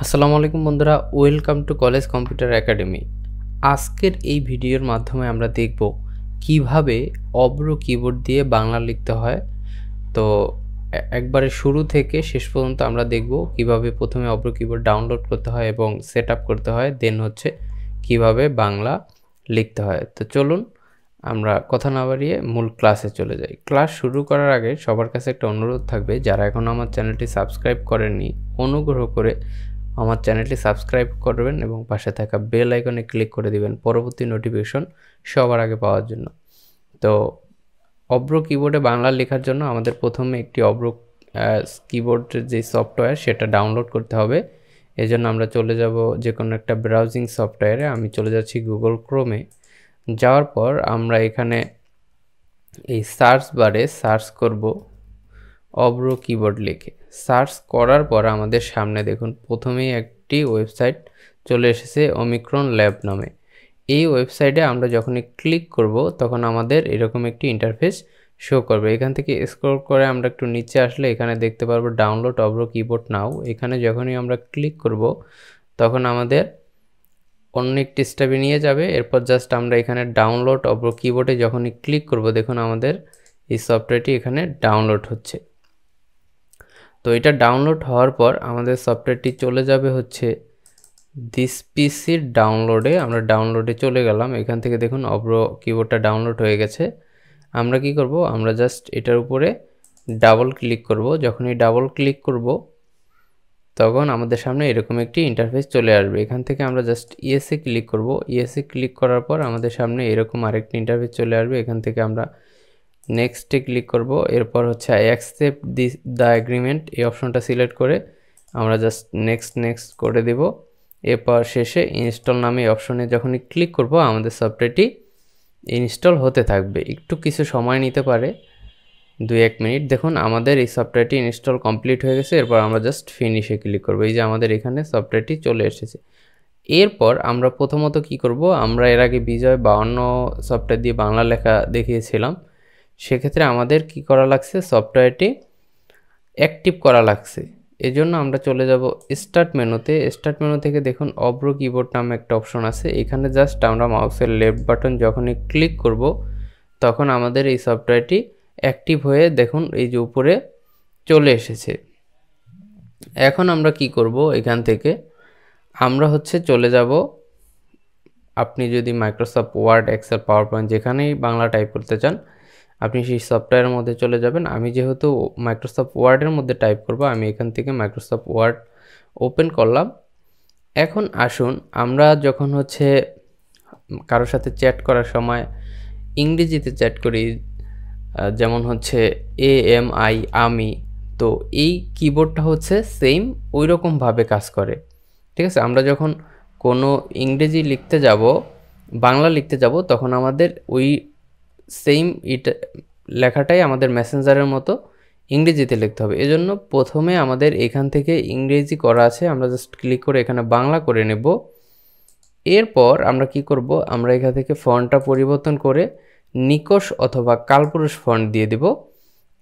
আসসালামু আলাইকুম বন্ধুরা, welcome to college computer academy. আজকের এই ভিডিওর মাধ্যমে আমরা দেখব কিভাবে অব্র কিবোর্ড দিয়ে বাংলা লিখতে হয়। তো একবারে শুরু থেকে শেষ পর্যন্ত আমরা দেখব কিভাবে প্রথমে অব্র কিবোর্ড ডাউনলোড করতে হয় এবং সেট আপ করতে হয়, দেন হচ্ছে কিভাবে বাংলা লিখতে হয়। তো চলুন আমরা কথা না বাড়িয়ে মূল ক্লাসে চলে যাই। ক্লাস শুরু করার আগে সবার কাছে একটা অনুরোধ থাকবে, যারা এখন আমার চ্যানেলটি সাবস্ক্রাইব করেননি অনুগ্রহ করে আমার চ্যানেলটি সাবস্ক্রাইব করবেন এবং পাশে থাকা বেল আইকনে ক্লিক করে দিবেন পরবর্তী নোটিফিকেশন সবার আগে পাওয়ার জন্য। তো অব্র কিবোর্ডে বাংলা লেখার জন্য আমাদের প্রথমে একটি অব্র কিবোর্ডের যে সফটওয়্যার সেটা ডাউনলোড করতে হবে। এজন্য আমরা চলে যাব যে কোনো একটা ব্রাউজিং সফটওয়্যারে। আমি চলে যাচ্ছি গুগল ক্রোমে। যাওয়ার পর আমরা এখানে এই সার্চ বারে সার্চ করব অব্র কিবোর্ড লিখে। সার্চ করার পর আমাদের সামনে দেখুন প্রথমেই একটি ওয়েবসাইট চলে এসেছে, ওমিক্রন ল্যাব নামে। এই ওয়েবসাইটে আমরা যখনই ক্লিক করব তখন আমাদের এরকম একটি ইন্টারফেস শো করবে। এখান থেকে স্ক্রল করে আমরা একটু নিচে আসলে এখানে দেখতে পারবো ডাউনলোড অব্র কিবোর্ড নাও। এখানে যখনই আমরা ক্লিক করব তখন আমাদের অন্য একটি স্টেপে নিয়ে যাবে। এরপর জাস্ট আমরা এখানে ডাউনলোড অব্র কিবোর্ডে যখনই ক্লিক করব দেখুন আমাদের এই সফটওয়্যারটি এখানে ডাউনলোড হচ্ছে। তো এটা ডাউনলোড হওয়ার পর আমাদের সফটওয়্যারটি চলে যাবে হচ্ছে দিস পিসির ডাউনলোডে। আমরা ডাউনলোডে চলে গেলাম। এখান থেকে দেখুন অব্র কিবোর্ডটা ডাউনলোড হয়ে গেছে। আমরা কি করব, আমরা জাস্ট এটার উপরে ডাবল ক্লিক করব। যখনই ডাবল ক্লিক করব তখন আমাদের সামনে এরকম একটি ইন্টারফেস চলে আসবে। এখান থেকে আমরা জাস্ট ইয়েসে ক্লিক করব। ইয়েসে ক্লিক করার পর আমাদের সামনে এরকম আরেকটি ইন্টারফেস চলে আসবে। এখান থেকে আমরা নেক্সটে ক্লিক করব। এরপর হচ্ছে আই অ্যাকসেপ্ট দ্য এগ্রিমেন্ট, এই অপশনটা সিলেক্ট করে আমরা জাস্ট নেক্সট করে দেব। এরপর শেষে ইনস্টল নামে অপশনে যখনই ক্লিক করব আমাদের সফটওয়্যারটি ইনস্টল হতে থাকবে। একটু কিছু সময় নিতে পারে, 2-1 মিনিট। দেখুন আমাদের এই সফটওয়্যারটি ইনস্টল কমপ্লিট হয়ে গেছে। এরপর আমরা জাস্ট ফিনিশে ক্লিক করব। এই যে আমাদের এখানে সফটওয়্যারটি চলে এসেছে। এরপর আমরা প্রথমত কি করব, আমরা এর আগে বিজয় 52 সফটওয়্যার দিয়ে বাংলা লেখা দেখিয়েছিলাম। সেক্ষেত্রে আমাদের কি করা লাগছে, সফটওয়্যারটি অ্যাক্টিভ করা লাগছে। এজন্য আমরা চলে যাব স্টার্ট মেনুতে। স্টার্ট মেনু থেকে দেখুন অব্র কিবোর্ড নামে একটা অপশন আছে। এখানে জাস্ট আমরা মাউসের লেফট বাটন যখনই ক্লিক করব তখন আমাদের এই সফটওয়্যারটি অ্যাক্টিভ হয়ে দেখুন এই যে উপরে চলে এসেছে। এখন আমরা কি করব, এখান থেকে আমরা হচ্ছে চলে যাব, আপনি যদি Microsoft Word, Excel, PowerPoint যেখানেই বাংলা টাইপ করতে চান আপনি সেই সফটওয়্যারের মধ্যে চলে যাবেন। আমি যেহেতু মাইক্রোসফট ওয়ার্ডের মধ্যে টাইপ করব, আমি এখান থেকে মাইক্রোসফট ওয়ার্ড ওপেন করলাম। এখন আসুন আমরা যখন হচ্ছে কারোর সাথে চ্যাট করার সময় ইংরেজিতে চ্যাট করি, যেমন হচ্ছে AMI আমি, তো এই কিবোর্ডটা হচ্ছে সেম ওই রকমভাবে কাজ করে। ঠিক আছে, আমরা যখন কোনো ইংরেজি লিখতে যাব, বাংলা লিখতে যাব তখন আমাদের ওই সেম এটা লেখাটাই আমাদের মেসেঞ্জারের মতো ইংরেজিতে লিখতে হবে। এজন্য প্রথমে আমাদের এখান থেকে ইংরেজি করা আছে, আমরা জাস্ট ক্লিক করে এখানে বাংলা করে নেব। এরপর আমরা কি করব, আমরা এখান থেকে ফন্টটা পরিবর্তন করে নিকষ অথবা কালপুরুষ ফন্ট দিয়ে দেব।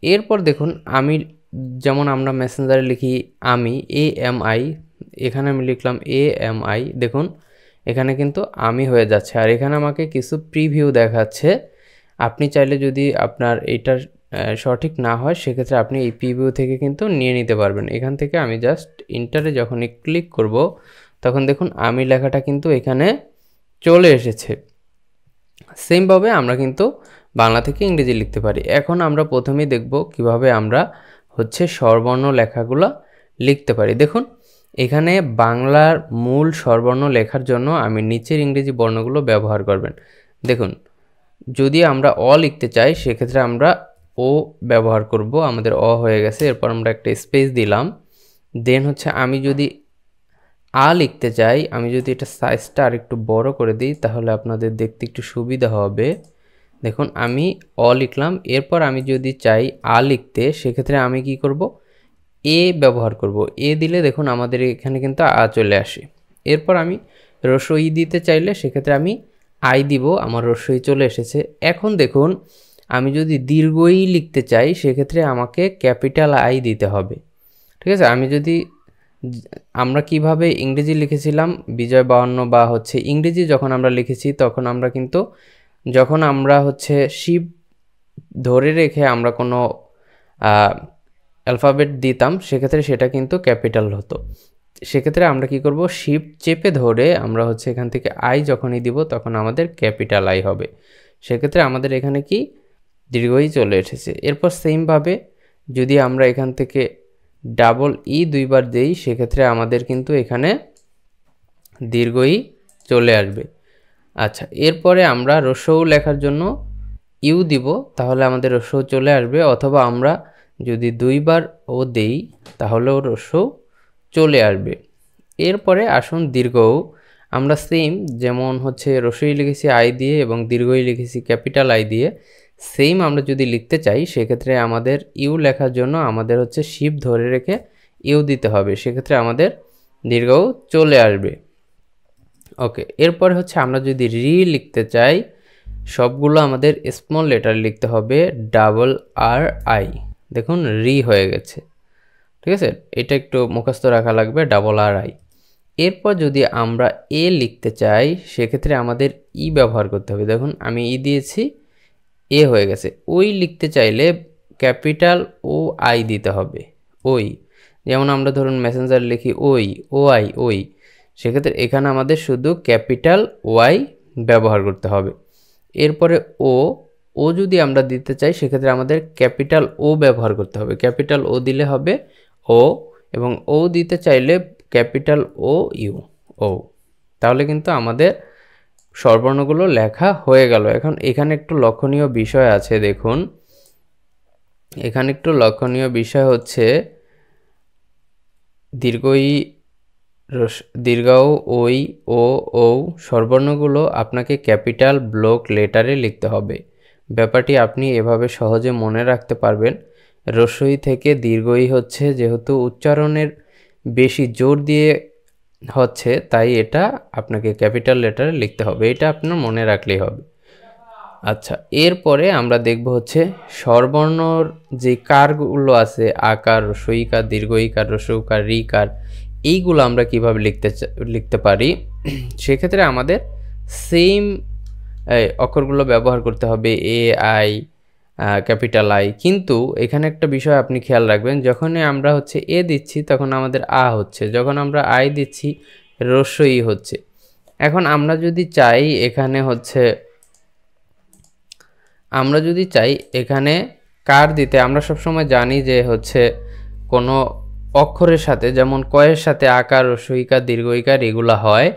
এরপর দেখুন আমি যেমন আমরা মেসেঞ্জারে লিখি আমি, AMI, এখানে আমি লিখলাম AMI। দেখুন এখানে কিন্তু আমি হয়ে যাচ্ছে আর এখানে আমাকে কিছু প্রিভিউ দেখাচ্ছে। আপনি চাইলে যদি আপনার এইটার সঠিক না হয় সেক্ষেত্রে আপনি এই প্রিভিউ থেকে কিন্তু নিয়ে নিতে পারবেন। এখান থেকে আমি জাস্ট ইন্টারে যখনই ক্লিক করব তখন দেখুন আমি লেখাটা কিন্তু এখানে চলে এসেছে। সেমভাবে আমরা কিন্তু বাংলা থেকে ইংরেজি লিখতে পারি। এখন আমরা প্রথমেই দেখব কিভাবে আমরা হচ্ছে স্বরবর্ণ লেখাগুলো লিখতে পারি। দেখুন এখানে বাংলার মূল স্বরবর্ণ লেখার জন্য আমি নিচের ইংরেজি বর্ণগুলো ব্যবহার করবেন। দেখুন যদি আমরা অ লিখতে চাই সেক্ষেত্রে আমরা ও ব্যবহার করব, আমাদের অ হয়ে গেছে। এরপর আমরা একটা স্পেস দিলাম। দেন হচ্ছে আমি যদি আ লিখতে চাই, আমি যদি এটা সাইজটা আর একটু বড় করে দিই তাহলে আপনাদের দেখতে একটু সুবিধা হবে। দেখুন আমি অ লিখলাম। এরপর আমি যদি চাই আ লিখতে সেক্ষেত্রে আমি কি করব, এ ব্যবহার করব। এ দিলে দেখুন আমাদের এখানে কিন্তু আ চলে আসে। এরপর আমি রস্বই দিতে চাইলে সেক্ষেত্রে আমি আই দিব, আমার রস্বই চলে এসেছে। এখন দেখুন আমি যদি দীর্ঘই লিখতে চাই সেক্ষেত্রে আমাকে ক্যাপিটাল আই দিতে হবে। ঠিক আছে, আমি যদি আমরা কিভাবে ইংরেজি লিখেছিলাম বিজয় 52 বা হচ্ছে ইংরেজি যখন আমরা লিখেছি তখন আমরা কিন্তু যখন আমরা হচ্ছে শিপ ধরে রেখে আমরা কোনো অ্যালফাবেট দিতাম সেক্ষেত্রে সেটা কিন্তু ক্যাপিটাল হতো। সেক্ষেত্রে আমরা কি করব, শিফট চেপে ধরে আমরা হচ্ছে এখান থেকে আই যখনই দিব তখন আমাদের ক্যাপিটাল আই হবে। সেক্ষেত্রে আমাদের এখানে কি দীর্ঘই চলে এসেছে। এরপর সেমভাবে যদি আমরা এখান থেকে ডাবল ই দুইবার দেই সেক্ষেত্রে আমাদের কিন্তু এখানে দীর্ঘই চলে আসবে। আচ্ছা, এরপরে আমরা রস্যউ লেখার জন্য ইউ দিব, তাহলে আমাদের রস্যউ চলে আসবে, অথবা আমরা যদি দুইবার ও দেই তাহলেও রস্যউ চলে আসবে। এরপরে আসুন দীর্ঘউ, আমরা সেম যেমন হচ্ছে রস্যই লিখেছি আই দিয়ে এবং দীর্ঘই লিখেছি ক্যাপিটাল আই দিয়ে, সেম আমরা যদি লিখতে চাই সেক্ষেত্রে আমাদের ইউ লেখার জন্য আমাদের হচ্ছে শিফট ধরে রেখে ইউ দিতে হবে, সেক্ষেত্রে আমাদের দীর্ঘউ চলে আসবে। ওকে, এরপরে হচ্ছে আমরা যদি রি লিখতে চাই সবগুলো আমাদের স্মল লেটার লিখতে হবে, ডাবল আর আই, দেখুন রি হয়ে গেছে। ঠিক আছে, এটা একটু মুখস্থ রাখা লাগবে, ডাবল আর আই। এরপর যদি আমরা এ লিখতে চাই সেক্ষেত্রে আমাদের ই ব্যবহার করতে হবে, দেখুন আমি ই দিয়েছি, এ হয়ে গেছে। ওই লিখতে চাইলে ক্যাপিটাল ও আই দিতে হবে, ওই, যেমন আমরা ধরুন মেসেঞ্জার লিখি ওই, ও আই, ওই, সেক্ষেত্রে এখানে আমাদের শুধু ক্যাপিটাল ওয়াই ব্যবহার করতে হবে। এরপরে ও যদি আমরা দিতে চাই সেক্ষেত্রে আমাদের ক্যাপিটাল ও ব্যবহার করতে হবে, ক্যাপিটাল ও দিলে হবে ও, এবং ও দিতে চাইলে ক্যাপিটাল ও ইউ, ও। তাহলে কিন্তু আমাদের স্বরবর্ণগুলো লেখা হয়ে গেল। এখন এখানে একটু লক্ষণীয় বিষয় আছে, দেখুন এখানে একটু লক্ষণীয় বিষয় হচ্ছে দীর্ঘউ, ওই, ও স্বরবর্ণগুলো আপনাকে ক্যাপিটাল ব্লক লেটারে লিখতে হবে। ব্যাপারটি আপনি এভাবে সহজে মনে রাখতে পারবেন। রস্যই থেকে দীর্ঘই হচ্ছে যেহেতু উচ্চারণের বেশি জোর দিয়ে হচ্ছে, তাই এটা আপনাকে ক্যাপিটাল লেটারে লিখতে হবে, এটা আপনার মনে রাখলেই হবে। আচ্ছা, এরপরে আমরা দেখব হচ্ছে স্বরবর্ণর যে কারগুলো আছে, আকার, রস্যইকার, দীর্ঘইকার, রস্যউকার, রিকার, এইগুলো আমরা কিভাবে লিখতে পারি। সেক্ষেত্রে আমাদের সেম অক্ষরগুলো ব্যবহার করতে হবে, এ, আই, ক্যাপিটাল আই। কিন্তু এখানে একটা বিষয় আপনি খেয়াল রাখবেন, যখনই আমরা হচ্ছে এ দিচ্ছি তখন আমাদের আ হচ্ছে, যখন আমরা আই দিচ্ছি রস্যই হচ্ছে। এখন আমরা যদি চাই এখানে কার দিতে, আমরা সবসময় জানি যে হচ্ছে কোনো অক্ষরের সাথে, যেমন কয়ের সাথে আকার, রস্যইকার, দীর্ঘইকার এগুলো হয়,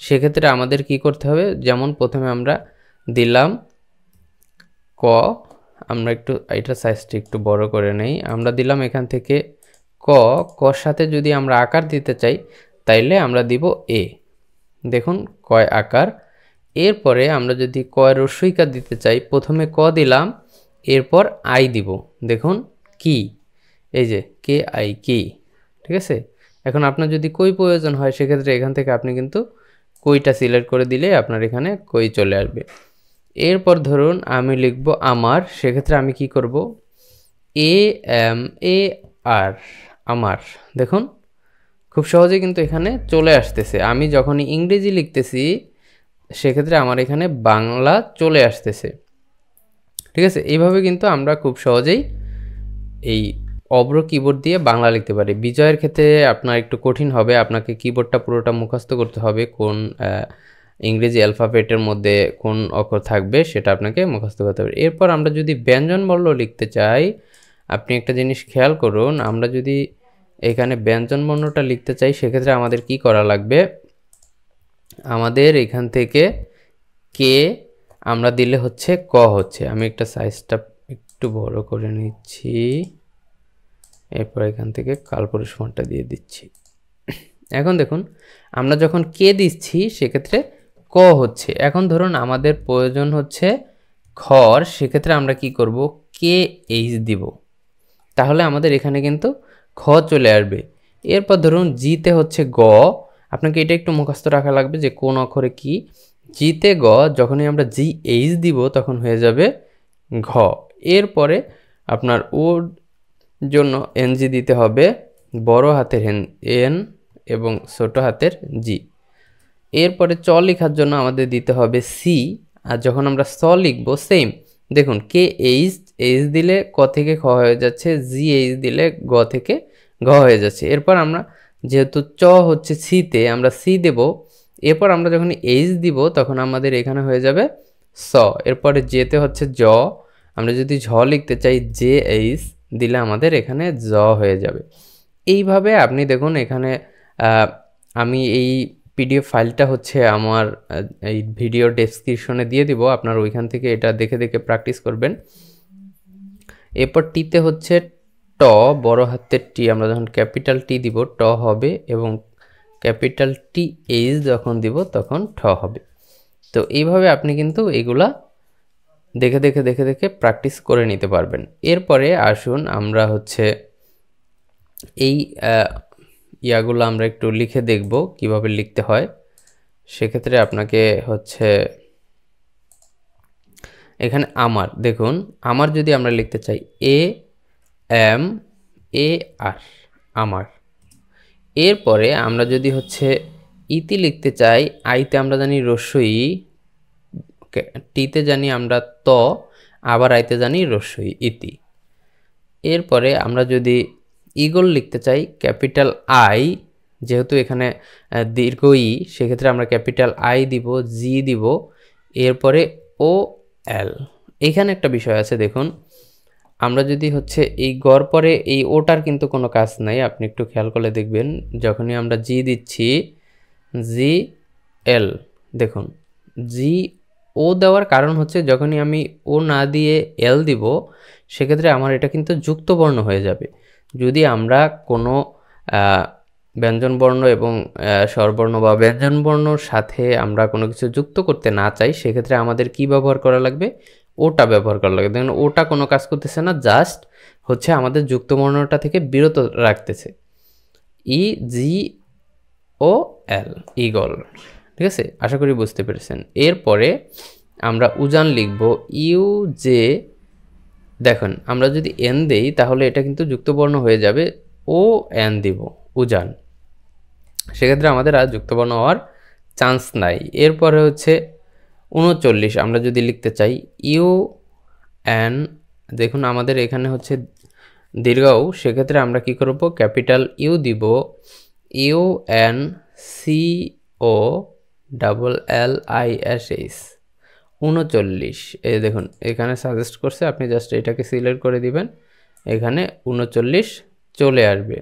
সেক্ষেত্রে আমাদের কি করতে হবে, যেমন প্রথমে আমরা দিলাম ক, আমরা একটু এটার সাইজটা একটু বড় করে নেই, আমরা দিলাম এখান থেকে কর সাথে যদি আমরা আকার দিতে চাই তাইলে আমরা দিব এ, দেখুন কয় আকার। এরপরে আমরা যদি কয় রস্যইকার দিতে চাই প্রথমে ক দিলাম, এরপর আই দিব, দেখুন কি, এই যে কে আই, কি। ঠিক আছে, এখন আপনার যদি কই প্রয়োজন হয় সেক্ষেত্রে এখান থেকে আপনি কিন্তু কইটা সিলেক্ট করে দিলে আপনার এখানে কই চলে আসবে। এরপর ধরুন আমি লিখব আমার, সেক্ষেত্রে আমি কি করব, এ এম এ আর, আমার, দেখুন খুব সহজে কিন্তু এখানে চলে আসতেছে। আমি যখনই ইংরেজি লিখতেছি সেক্ষেত্রে আমার এখানে বাংলা চলে আসতেছে। ঠিক আছে, এইভাবে কিন্তু আমরা খুব সহজেই এই অব্র কিবোর্ড দিয়ে বাংলা লিখতে পারি। বিজয়ের ক্ষেত্রে আপনার একটু কঠিন হবে, আপনাকে কিবোর্ডটা পুরোটা মুখস্থ করতে হবে, কোন ইংরেজি অ্যালফাবেটের মধ্যে কোন অক্ষর থাকবে সেটা আপনাকে মুখস্থ করতে হবে। এরপর আমরা যদি ব্যঞ্জনবর্ণ লিখতে চাই, আপনি একটা জিনিস খেয়াল করুন, আমরা যদি এখানে ব্যঞ্জনবর্ণটা লিখতে চাই সেক্ষেত্রে আমাদের কি করা লাগবে, আমাদের এখান থেকে কে আমরা দিলে হচ্ছে ক হচ্ছে, আমি একটা সাইজটা একটু বড় করে নিচ্ছি, এরপর এখান থেকে কালপুরুষ ফন্টটা দিয়ে দিচ্ছি। এখন দেখুন আমরা যখন কে দিচ্ছি সেক্ষেত্রে ক হচ্ছে। এখন ধরুন আমাদের প্রয়োজন হচ্ছে খর, সেক্ষেত্রে আমরা কি করব, কে এইচ দিব, তাহলে আমাদের এখানে কিন্তু খ চলে আসবে। এরপর ধরুন জিতে হচ্ছে গ, আপনাকে এটা একটু মুখস্থ রাখা লাগবে যে কোন অক্ষরে কি। জিতে গ, যখনই আমরা জি এইচ দিব তখন হয়ে যাবে ঘ। এরপরে আপনার ওর জন্য এনজি দিতে হবে, বড় হাতের এন, এবং ছোট হাতের জি। এরপরে চ লেখার জন্য আমাদের দিতে হবে সি, আর যখন আমরা স লিখবো সেম, দেখুন কে এইচ, এইচ দিলে ক থেকে খ হয়ে যাচ্ছে, জি এইচ দিলে গ থেকে ঘ হয়ে যাচ্ছে। এরপর আমরা যেহেতু চ হচ্ছে সিতে, আমরা সি দেব, এরপর আমরা যখন এইচ দিব তখন আমাদের এখানে হয়ে যাবে স। এরপরে জেতে হচ্ছে জ, আমরা যদি ঝ লিখতে চাই জে এইচ দিলে আমাদের এখানে জ হয়ে যাবে। এইভাবে আপনি দেখুন এখানে আমি এই পিডিএফ ফাইলটা হচ্ছে আমার এই ভিডিও ডেসক্রিপশনে দিয়ে দিব, আপনার ওইখান থেকে এটা দেখে দেখে প্র্যাকটিস করবেন। এরপর টিতে হচ্ছে ট, বড় হাতের টি, আমরা যখন ক্যাপিটাল টি দিব ট হবে, এবং ক্যাপিটাল টি এইচ যখন দিব তখন ঠ হবে। তো এইভাবে আপনি কিন্তু এগুলা দেখে দেখে দেখে দেখে প্র্যাকটিস করে নিতে পারবেন। এরপরে আসুন আমরা হচ্ছে এই ইয়াগুলো আমরা একটু লিখে দেখব কিভাবে লিখতে হয়। সেক্ষেত্রে আপনাকে হচ্ছে এখানে আমার, দেখুন আমার যদি আমরা লিখতে চাই এ এম এ আর, আমার। এরপরে আমরা যদি হচ্ছে ইতি লিখতে চাই, আইতে আমরা জানি রস্যই, টিতে জানি আমরা ত, আবার আইতে জানি রস্যই ইতি। এরপরে আমরা যদি ইগল লিখতে চাই, ক্যাপিটাল আই, যেহেতু এখানে দীর্ঘ ই, সেক্ষেত্রে আমরা ক্যাপিটাল আই দিব, জি দিব, এরপরে ও এল। এখানে একটা বিষয় আছে, দেখুন আমরা যদি হচ্ছে এই গড় পরে এই ওটার কিন্তু কোনো কাজ নাই, আপনি একটু খেয়াল করে দেখবেন, যখনই আমরা জি দিচ্ছি জি এল, দেখুন জি ও দেওয়ার কারণ হচ্ছে যখনই আমি ও না দিয়ে এল দিব সেক্ষেত্রে আমার এটা কিন্তু যুক্ত বর্ণ হয়ে যাবে। যদি আমরা কোনো ব্যঞ্জনবর্ণ এবং স্বরবর্ণ বা ব্যঞ্জনবর্ণর সাথে আমরা কোনো কিছু যুক্ত করতে না চাই, সেক্ষেত্রে আমাদের কি ব্যবহার করা লাগবে, ওটা ব্যবহার করা লাগবে। দেখুন ওটা কোনো কাজ করতেছে না, জাস্ট হচ্ছে আমাদের যুক্ত বর্ণটা থেকে বিরত রাখতেছে। ই জি ও এল, ইগল। ঠিক আছে, আশা করি বুঝতে পেরেছেন। এরপরে আমরা উজান লিখব ইউ জে, দেখুন আমরা যদি এন দেই তাহলে এটা কিন্তু যুক্তবর্ণ হয়ে যাবে, ও এন দিব উজান, সেক্ষেত্রে আমাদের আর যুক্তবর্ণ হওয়ার চান্স নাই। এরপরে হচ্ছে 39 আমরা যদি লিখতে চাই ইউ এন, দেখুন আমাদের এখানে হচ্ছে দীর্ঘও, সেক্ষেত্রে আমরা কি করব, ক্যাপিটাল ইউ দিব, U N C O double L I S H, 39। এই দেখুন এখানে সাজেস্ট করছে, আপনি জাস্ট এটাকে সিলেক্ট করে দিবেন, এখানে 39 চলে আসবে।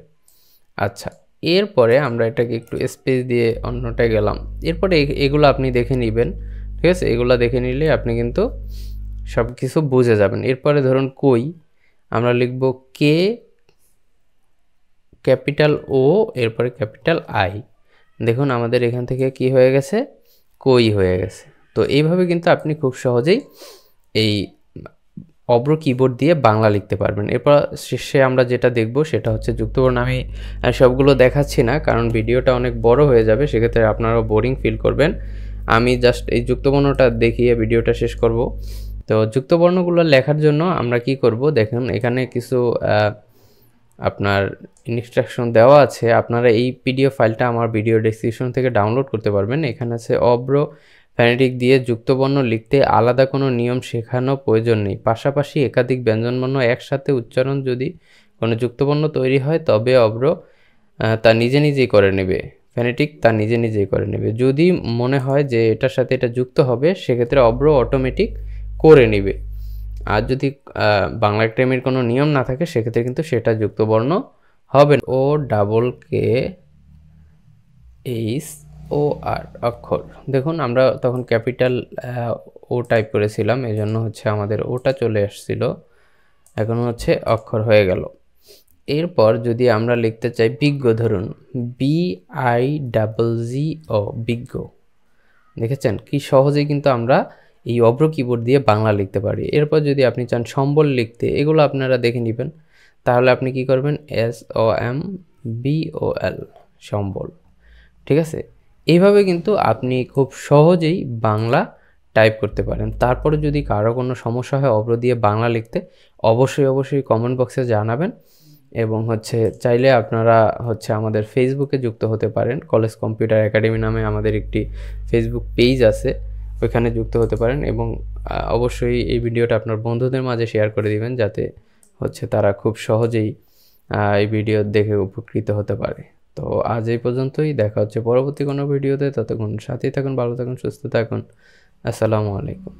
আচ্ছা, এরপরে আমরা এটাকে একটু স্পেস দিয়ে অন্যটায় গেলাম। এরপরে এগুলো আপনি দেখে নেবেন, ঠিক আছে, এগুলো দেখে নিলে আপনি কিন্তু সব কিছু বুঝে যাবেন। এরপরে ধরুন কই, আমরা লিখব কে ক্যাপিটাল ও, এরপরে ক্যাপিটাল আই, দেখুন আমাদের এখান থেকে কি হয়ে গেছে, কই হয়ে গেছে। তো এইভাবে কিন্তু আপনি খুব সহজেই এই অব্র কিবোর্ড দিয়ে বাংলা লিখতে পারবেন। এরপর শেষে আমরা যেটা দেখব সেটা হচ্ছে যুক্তবর্ণ। আমি সবগুলো দেখাচ্ছি না কারণ ভিডিওটা অনেক বড় হয়ে যাবে, সেক্ষেত্রে আপনারাও বোরিং ফিল করবেন। আমি জাস্ট এই যুক্তবর্ণটা দেখিয়ে ভিডিওটা শেষ করব। তো যুক্তবর্ণগুলো লেখার জন্য আমরা কি করব, দেখুন এখানে কিছু আপনার ইনস্ট্রাকশন দেওয়া আছে, আপনারা এই পিডিএফ ফাইলটা আমার ভিডিও ডেসক্রিপশন থেকে ডাউনলোড করতে পারবেন। এখানে আছে অব্র ফ্যানেটিক দিয়ে যুক্তবর্ণ লিখতে আলাদা কোনো নিয়ম শেখানো প্রয়োজন নেই, পাশাপাশি একাধিক ব্যঞ্জনবর্ণ একসাথে উচ্চারণ যদি কোনো যুক্তবর্ণ তৈরি হয় তবে অব্র তা নিজে নিজেই করে নেবে, ফ্যানেটিক তা নিজে নিজেই করে নেবে। যদি মনে হয় যে এটার সাথে এটা যুক্ত হবে সেক্ষেত্রে অব্র অটোমেটিক করে নেবে। আর যদি বাংলা একাডেমির কোনো নিয়ম না থাকে সেক্ষেত্রে কিন্তু সেটা যুক্তবর্ণ হবে। O double K H O আর অক্ষর, দেখুন আমরা তখন ক্যাপিটাল ও টাইপ করেছিলাম, এজন্য হচ্ছে আমাদের ওটা চলে আসছিল, এখন হচ্ছে অক্ষর হয়ে গেল। এরপর যদি আমরা লিখতে চাই বিজ্ঞ, ধরুন বি আই ডাবল জি ও, বিজ্ঞ, দেখেছেন কি সহজেই কিন্তু আমরা এই অব্র কিবোর্ড দিয়ে বাংলা লিখতে পারি। এরপর যদি আপনি চান সম্বল লিখতে, এগুলো আপনারা দেখে নেবেন, তাহলে আপনি কি করবেন, এস ও এম বি ও এল, সম্বল। ঠিক আছে, এইভাবে কিন্তু আপনি খুব সহজেই বাংলা টাইপ করতে পারেন। তারপরে যদি কারো কোনো সমস্যা হয় অব্র দিয়ে বাংলা লিখতে, অবশ্যই কমেন্ট বক্সে জানাবেন এবং চাইলে আপনারা আমাদের ফেসবুকে যুক্ত হতে পারেন। কলেজ কম্পিউটার একাডেমি নামে আমাদের একটি ফেসবুক পেজ আছে, ওইখানে যুক্ত হতে পারেন এবং অবশ্যই এই ভিডিওটা আপনার বন্ধুদের মাঝে শেয়ার করে দিবেন, যাতে তারা খুব সহজেই এই ভিডিও দেখে উপকৃত হতে পারে। তো আজ এই পর্যন্তই, দেখা হচ্ছে পরবর্তী কোনো ভিডিওতে। ততক্ষণ সাথেই থাকুন, ভালো থাকুন, সুস্থ থাকুন। আসসালামু আলাইকুম।